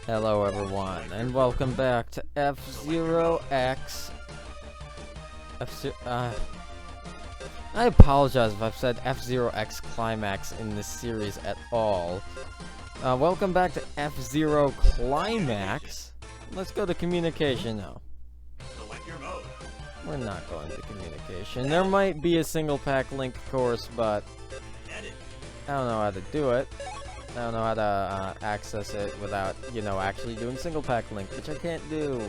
Hello everyone, and welcome back to F-Zero X... I apologize if I've said F-Zero X Climax in this series at all. Welcome back to F-Zero Climax. Let's go to communication now. Select your mode. We're not going to communication. There might be a single pack link course, but Edit. I don't know how to do it. I don't know how to access it without, actually doing single pack link, which I can't do.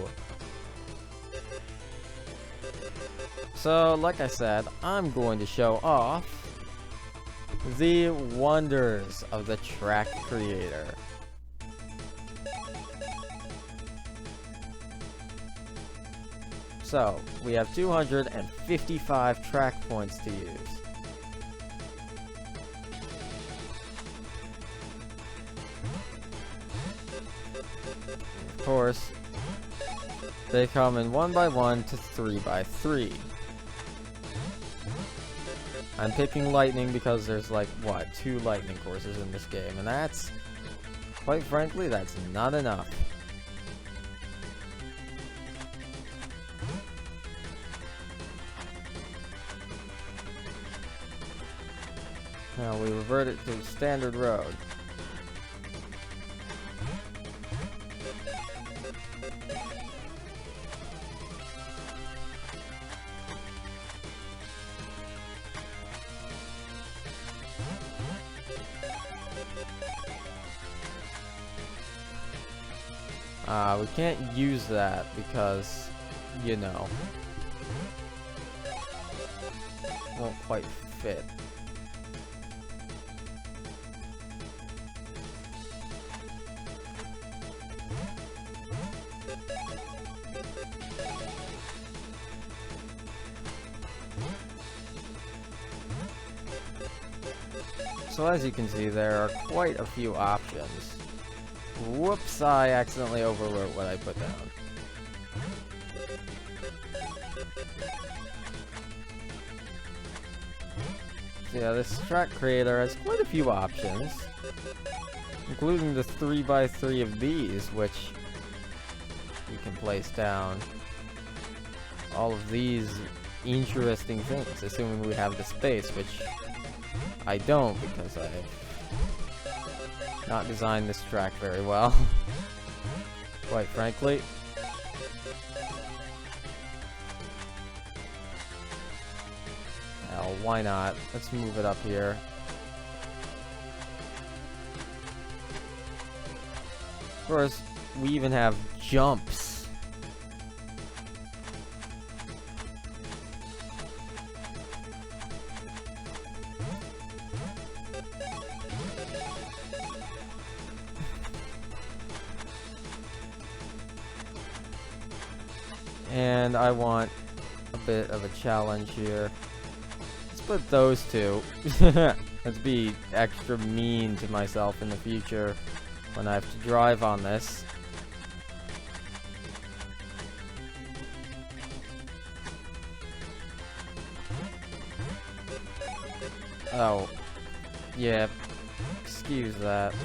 So, like I said, I'm going to show off the wonders of the track creator. So, we have 255 track points to use. Of course, they come in 1x1 to 3x3. I'm picking lightning because there's like, what, 2 lightning courses in this game, and that's, quite frankly, that's not enough. Now we revert it to standard road. We can't use that because, won't quite fit. So as you can see, there are quite a few options. Whoops, I accidentally overwrote what I put down. So yeah, this track creator has quite a few options, including the 3x3 of these, which we can place down. All of these interesting things, assuming we have the space, which I don't, because I've not designed this track very well, quite frankly. Hell, why not? Let's move it up here. Of course, we even have jumps. And I want a bit of a challenge here. Let's put those two. Let's be extra mean to myself in the future when I have to drive on this. Oh. Yeah. Excuse that.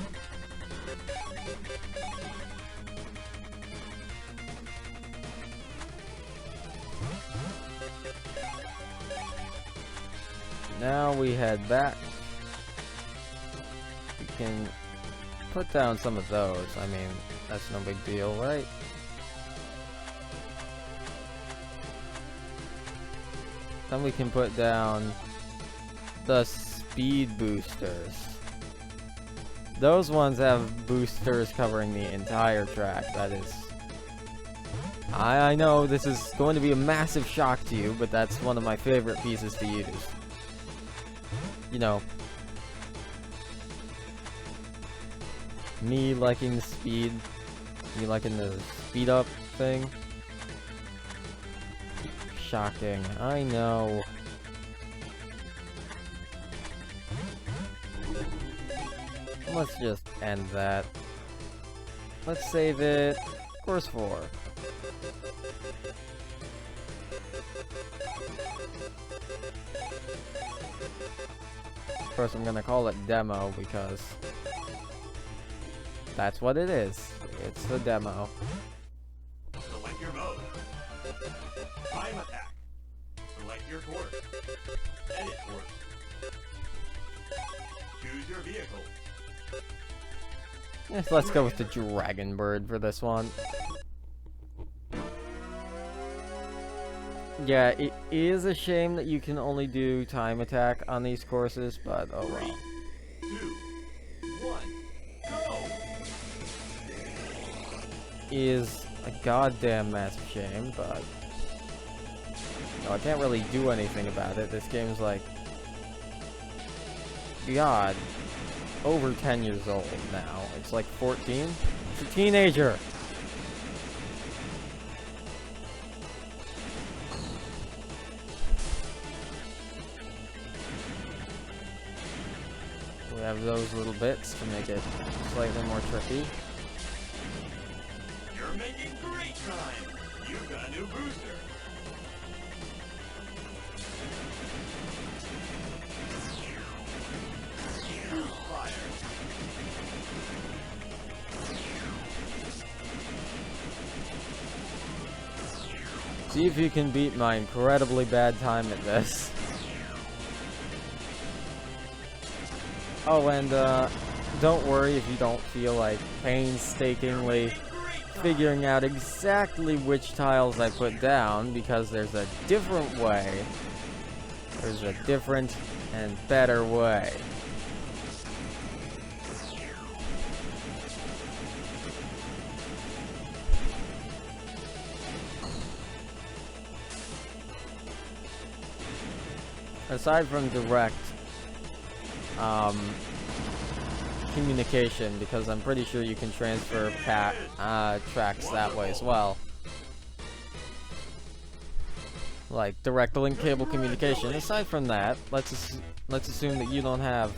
Now we head back. We can put down some of those. I mean, that's no big deal, right? Then we can put down the speed boosters. Those ones have boosters covering the entire track. That is... I know this is going to be a massive shock to you, but that's one of my favorite pieces to use. Me liking the speed, me liking the speed up thing. Shocking, I know. Let's just end that. Let's save it. Course 4. Of course, I'm gonna call it demo because That's what it is. It's the demo. Select your mode. Time attack. Select your course. Edit course. Choose your vehicle. Yes, let's go with the Dragon Bird for this one. Yeah, it is a shame that you can only do time attack on these courses, but oh well. 3, 2, 1, go! Is a goddamn massive shame, but no, I can't really do anything about it. This game's like, God, over 10 years old now. It's like 14. It's a teenager. We have those little bits to make it slightly more tricky. You're making great time! You've got a new booster! Fire! See if you can beat my incredibly bad time at this. Oh, and don't worry if you don't feel like painstakingly figuring out exactly which tiles I put down, because there's a different way. There's a different and better way. Aside from direct communication, because I'm pretty sure you can transfer tracks that way as well. Like direct link cable communication. Aside from that, let's assume that you don't have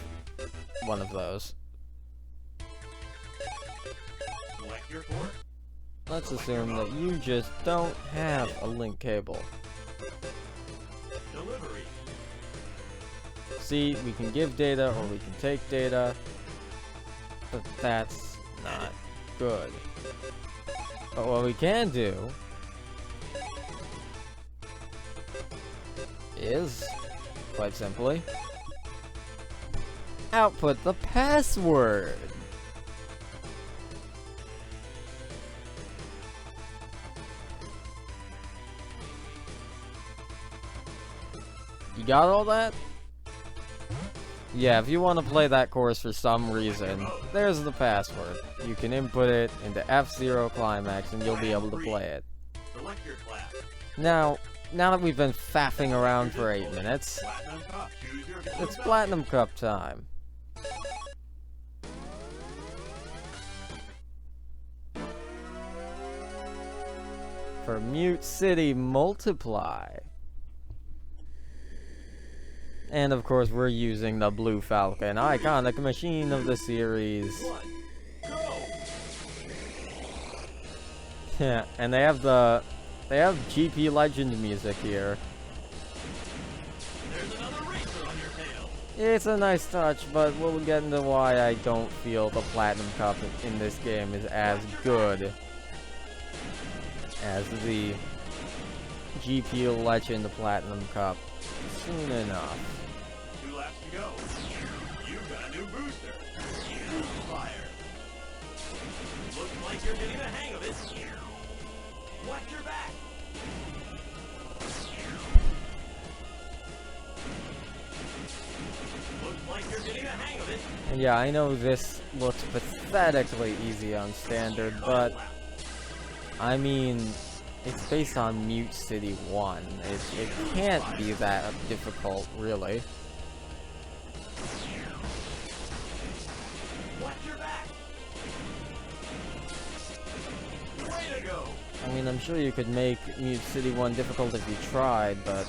one of those. Select your course. Let's assume that you just don't have a link cable. Delivery. See, we can give data or we can take data, but that's not good. But what we can do is, quite simply, output the password. You got all that? Yeah, if you want to play that course for some reason, there's the password. You can input it into F-Zero Climax and you'll be able to play it. Select your class. Now that we've been faffing around for 8 minutes, Platinum Cup. Choose your it's Platinum Cup time. For Mute City Multiply. And of course, we're using the Blue Falcon, iconic machine of the series. 1, go! Yeah, and they have GP Legend music here. There's another racer on your tail. It's a nice touch, but we'll get into why I don't feel the Platinum Cup in this game is as good as the GP Legend Platinum Cup soon enough. 2 laps to go. You've got a new booster. Fire. Looks like you're getting the hang of it. Watch your back. Looks like you're getting the hang of it. And yeah, I know this looks pathetically easy on standard, but I mean, it's based on Mute City 1. It can't be that difficult, really. Watch your back. Way to go. I mean, I'm sure you could make Mute City 1 difficult if you tried, but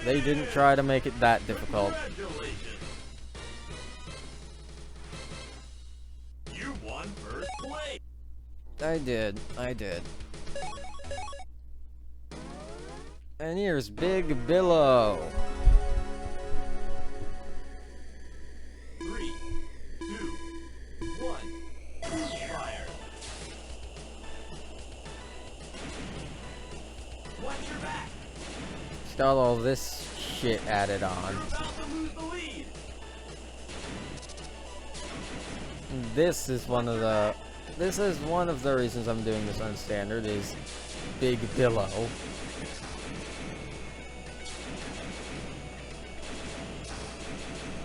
they didn't try to make it that difficult. Congratulations. You won first place. I did. And here's Big Billow. 3, 2, 1, Fire. Watch your back. It's got all this shit added on. You're about to lose the lead. This is one of the reasons I'm doing this on standard is Big Billow.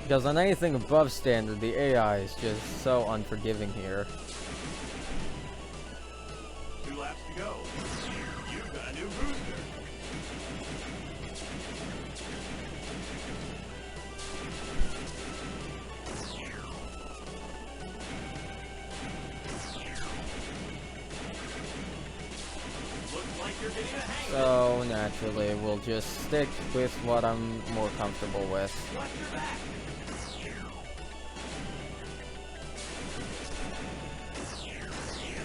Because on anything above standard, the AI is just so unforgiving here. 2 laps to go. You've got a new booster. Looks like you're getting the hang of it. So naturally, we'll just stick with what I'm more comfortable with. Watch your back.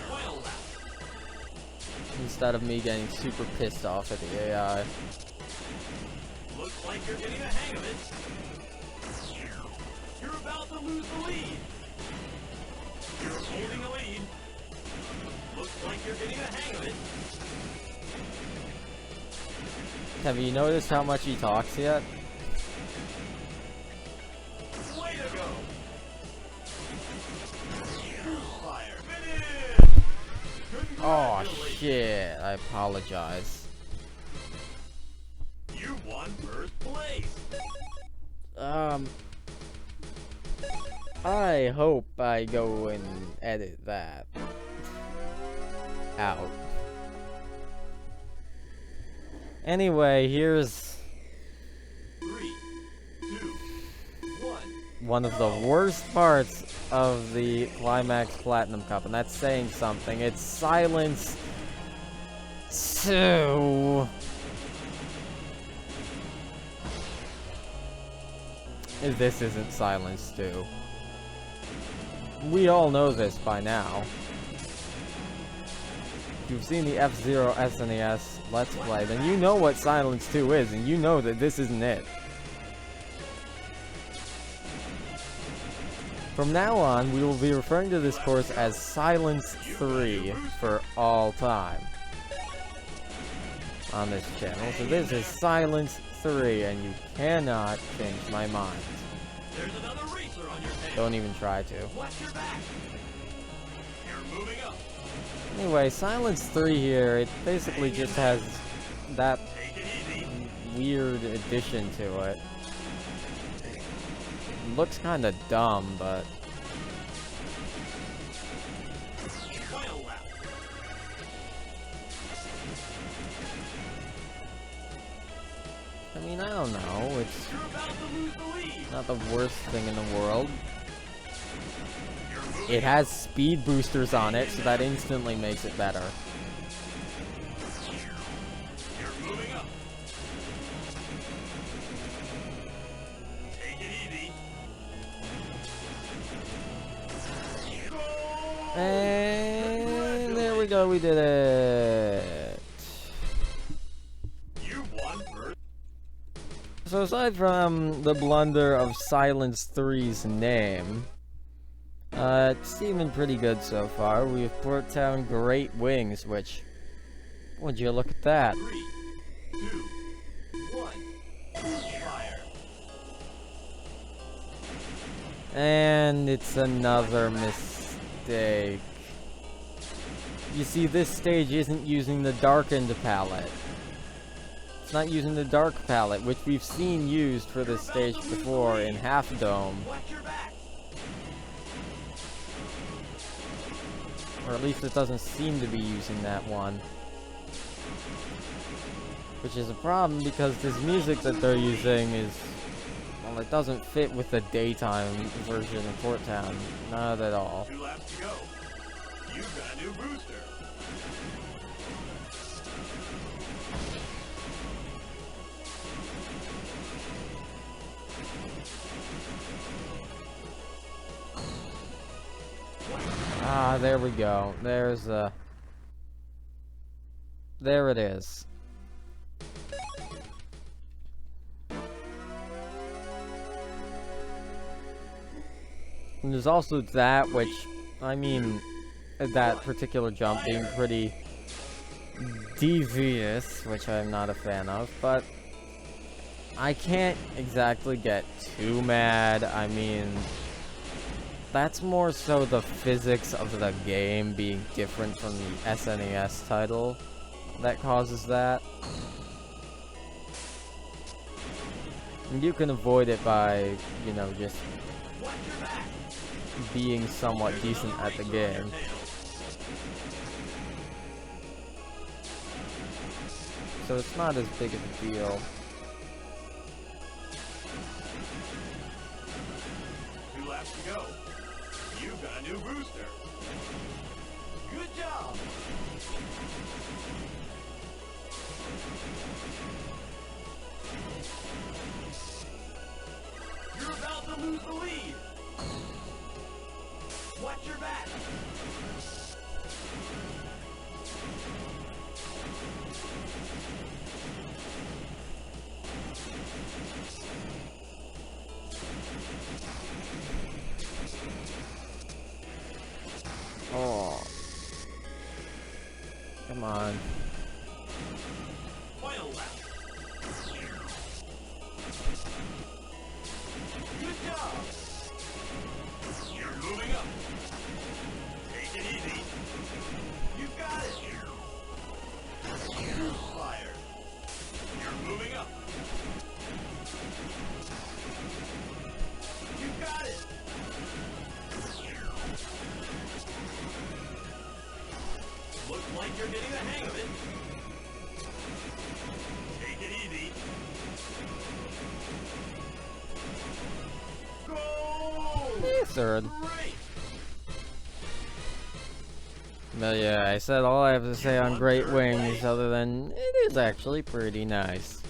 Final lap. Instead of me getting super pissed off at the AI. Looks like you're getting the hang of it. You're about to lose the lead. You're holding a lead. Looks like you're getting the hang of it. Have you noticed how much he talks yet? Way to go. Fire. Finish. Oh Congratulations. shit, I apologize. You won first place. I hope I go and edit that out. Anyway, here's 3, 2, 1. one of the worst parts of the Climax Platinum Cup, and that's saying something. It's Silence 2. This isn't Silence 2. We all know this by now. If you've seen the F-Zero SNES Let's Play, then you know what Silence 2 is, and you know that this isn't it. From now on, we will be referring to this course as Silence 3 for all time on this channel. So this is Silence 3, and you cannot change my mind. There's another racer on your tail. Don't even try to. Watch your back. You're moving up. Anyway, Silence 3 here, it basically just has that Take it easy. weird addition to it. Looks kinda dumb, but Final lap. I mean, I don't know. It's You're about to lose the lead. not the worst thing in the world. You're moving It has speed boosters on it, so that instantly makes it better. You're moving up. Take it easy. Go! And there we go, we did it. You won first. So aside from the blunder of Silence 3's name, it's seeming pretty good so far. We've brought down Great Wings, which, would you look at that? 3, 2, 1. Fire. And it's another mistake. You see, this stage isn't using the darkened palette. It's not using the dark palette, which we've seen used for this stage before in Half Dome. Watch your back. Or at least it doesn't seem to be using that one. Which is a problem because this music that they're using is, well, it doesn't fit with the daytime version of Fort Town. Not at all. 2 laps to go. You've got a new booster. Ah, there we go. There's there it is. And there's also that, which I mean, that particular jump being pretty devious, which I'm not a fan of, but I can't exactly get too mad. I mean, that's more so the physics of the game being different from the SNES title that causes that. And you can avoid it by, you know, just being somewhat decent at the game. So it's not as big of a deal. 2 laps to go. You've got a new booster. Good job. You're about to lose the lead. Watch your back. Oh. Come on. Final lap. Good job. You're moving up. Take it easy. You got it. Fire. You're moving up. You got it. Looks like you're getting the hang of it. Take it easy. Go! Yes, sir. Great! But yeah, I said all I have to say on Great Wings, other than it is actually pretty nice.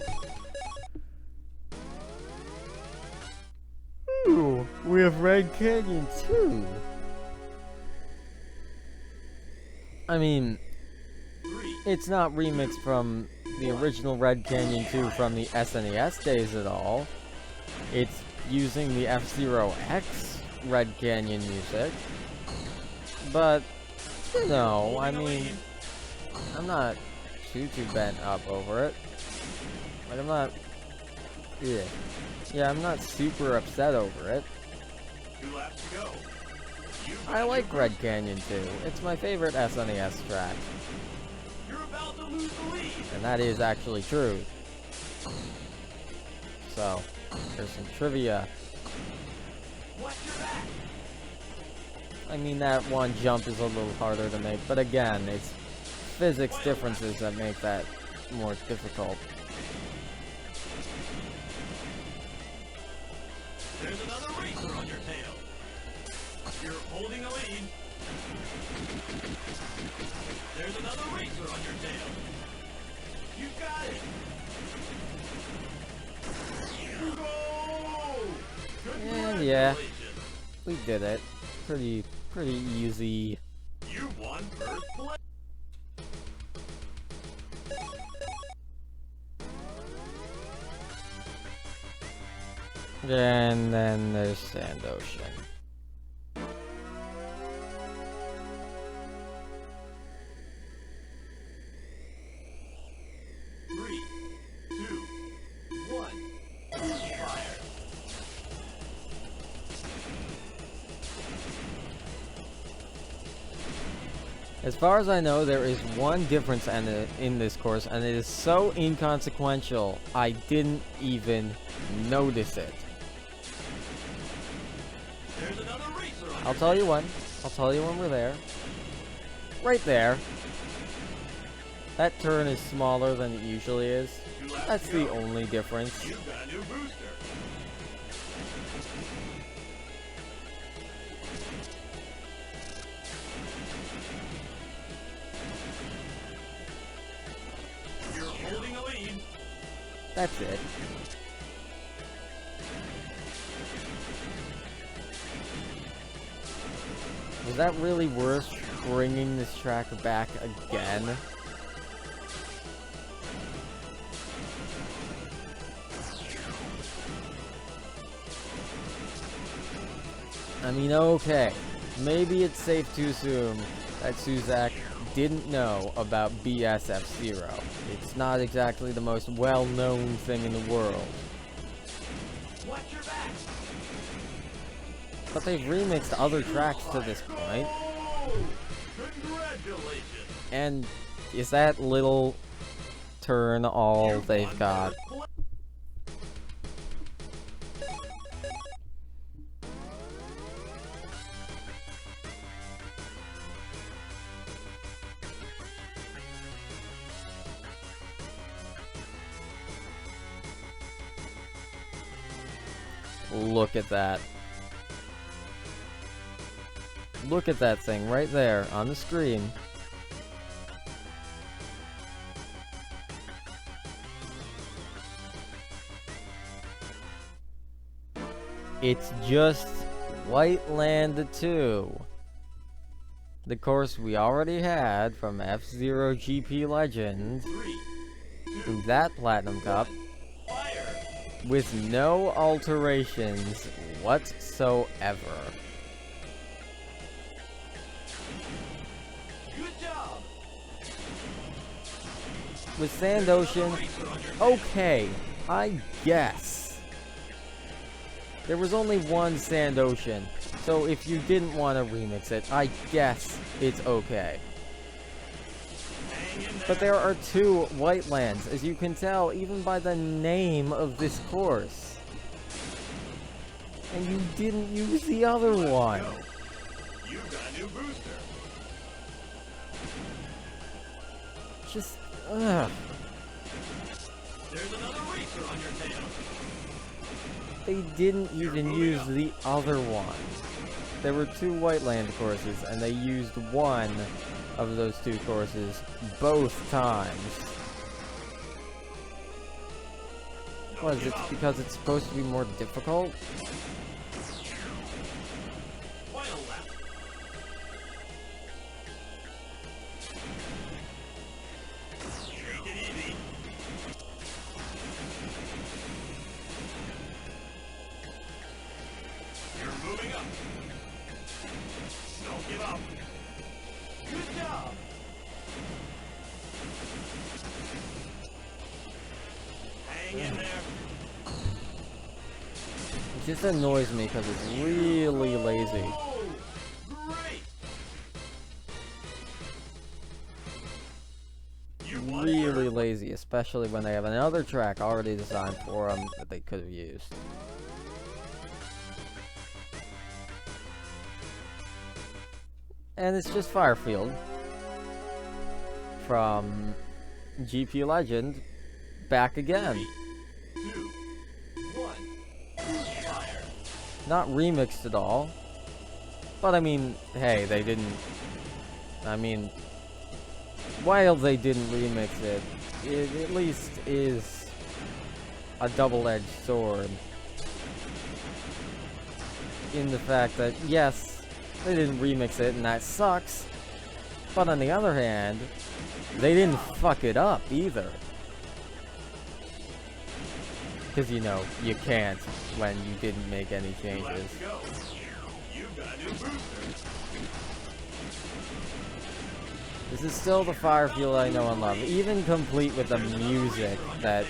Ooh, we have Red Canyon too. I mean, it's not remixed from the original Red Canyon 2 from the SNES days at all. It's using the F-Zero X Red Canyon music. But, you know, I mean, I'm not too bent up over it. Like, I'm not... Yeah, I'm not super upset over it. 2 laps to go. I like Red Canyon 2. It's my favorite SNES track. You're about to lose the lead. And that is actually true. So, there's some trivia. Watch your back. I mean, that one jump is a little harder to make, but again, it's physics differences that make that more difficult. There's another racer on your tail. You're holding a lead. There's another racer on your tail. You got it. Go! And yeah, we did it. Pretty easy. You won first place. And then there's Sand Ocean. Three, two, one. Fire. As far as I know, there is one difference in this course, and it is so inconsequential, I didn't even notice it. There's another racer on I'll tell you when. I'll tell you when we're there. Right there. That turn is smaller than it usually is. That's the only difference. You've got a new booster. You're holding a lead. That's it. Was that really worth bringing this track back again? I mean, okay. maybe it's safe to assume that Suzak didn't know about BS F-Zero. It's not exactly the most well-known thing in the world. Watch your back. But they've remixed other tracks to this point. Oh, congratulations. And is that little turn all they've got? Look at that. Look at that thing right there on the screen. It's just White Land 2. The course we already had from F-Zero GP Legend. 3, 2, In that Platinum Cup. fire. With no alterations whatsoever. Good job. With Sand Ocean, okay, I guess. There was only one Sand Ocean, so if you didn't want to remix it, I guess it's okay. Hang in there. But there are two White Lands, as you can tell even by the name of this course. And you didn't use the other one. Go. You've got a new booster. Just, ugh. There's another racer on your tail. They didn't even use the other one. There were two White Land courses, and they used one of those two courses both times. What is it? Because it's supposed to be more difficult? Final lap. Take it easy. You're moving up. Don't give up. Good job. Hang in there. It just annoys me because it's really lazy. Oh, great. You won Really third. lazy, especially when they have another track already designed for them that they could have used. And it's just Firefield from GP Legend back again. 3, 2, 1. Fire. Not remixed at all. But I mean, hey, they didn't. I mean, while they didn't remix it, it at least is a double-edged sword. In the fact that, yes, they didn't remix it, and that sucks. But on the other hand, they didn't fuck it up either. Because, you know, you can't when you didn't make any changes. Let's go. You've got a new booster. This is still the Firefield I know and love, even complete with the music that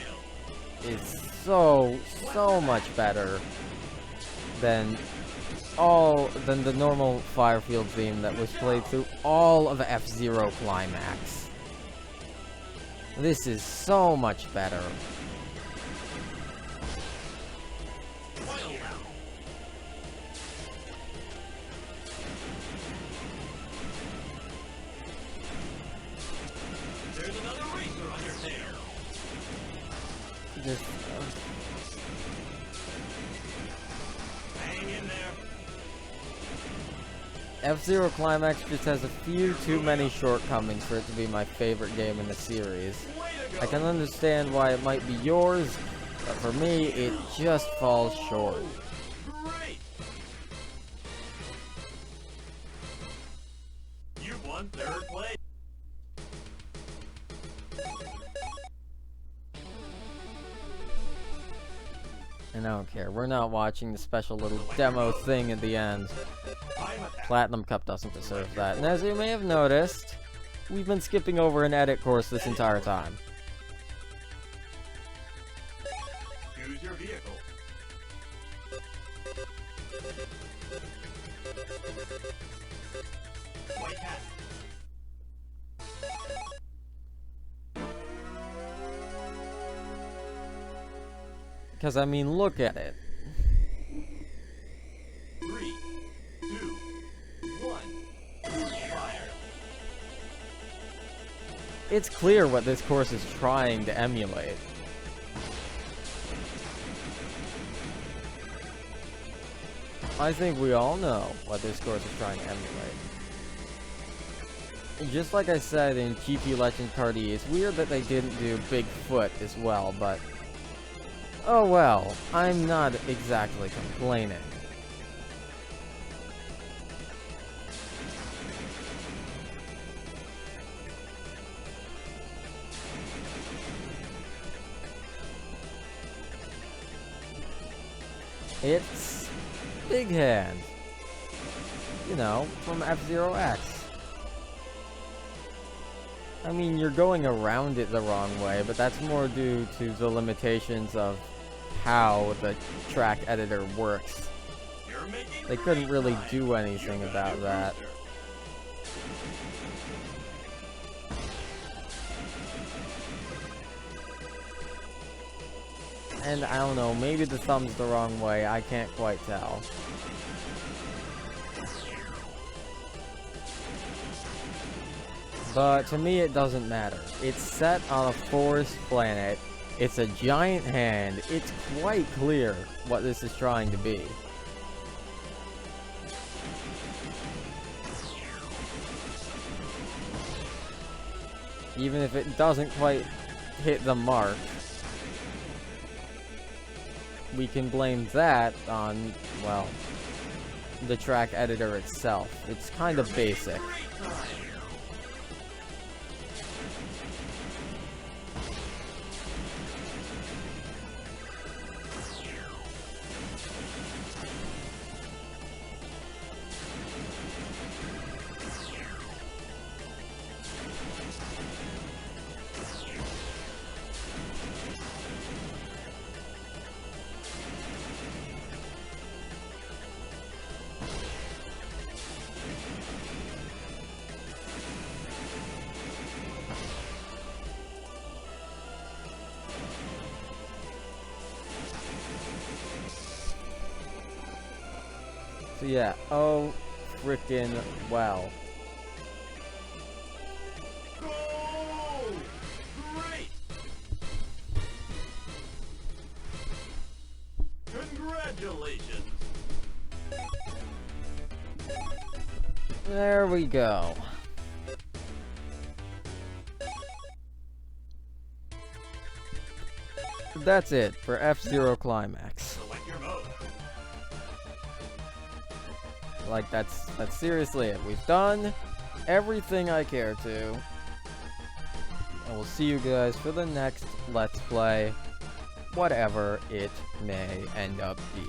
is so much better than the normal Firefield theme that was played through all of F-Zero Climax. This is so much better. Final lap. There's another racer on your tail. Just, Hang in there. F-Zero Climax just has a few too many shortcomings for it to be my favorite game in the series. Way to go. I can understand why it might be yours, but for me, it just falls short. Great. You won third place. And I don't care. We're not watching the special little demo thing at the end. I'm attack. Platinum Cup doesn't deserve that. And as you may have noticed, we've been skipping over an edit course this entire time. Choose your vehicle. White hat. Because, I mean, look at it. 3, 2, 1. Fire. It's clear what this course is trying to emulate. I think we all know what this course is trying to emulate. Just like I said in GP Legend Card E, it's weird that they didn't do Bigfoot as well, but oh well, I'm not exactly complaining. It's Big Hand. You know, from F-Zero X. I mean, you're going around it the wrong way, but that's more due to the limitations of how the track editor works. They couldn't really do anything about that. And I don't know, maybe the thumb's the wrong way, I can't quite tell. But to me it doesn't matter. It's set on a forest planet, it's a giant hand, it's quite clear what this is trying to be. Even if it doesn't quite hit the mark, we can blame that on, well, the track editor itself. It's kind of basic. So yeah, oh frickin' wow. Go! Great! Congratulations! There we go. That's it for F-Zero Climax. Select your mode. Like, that's seriously it. We've done everything I care to. And we'll see you guys for the next Let's Play, whatever it may end up being.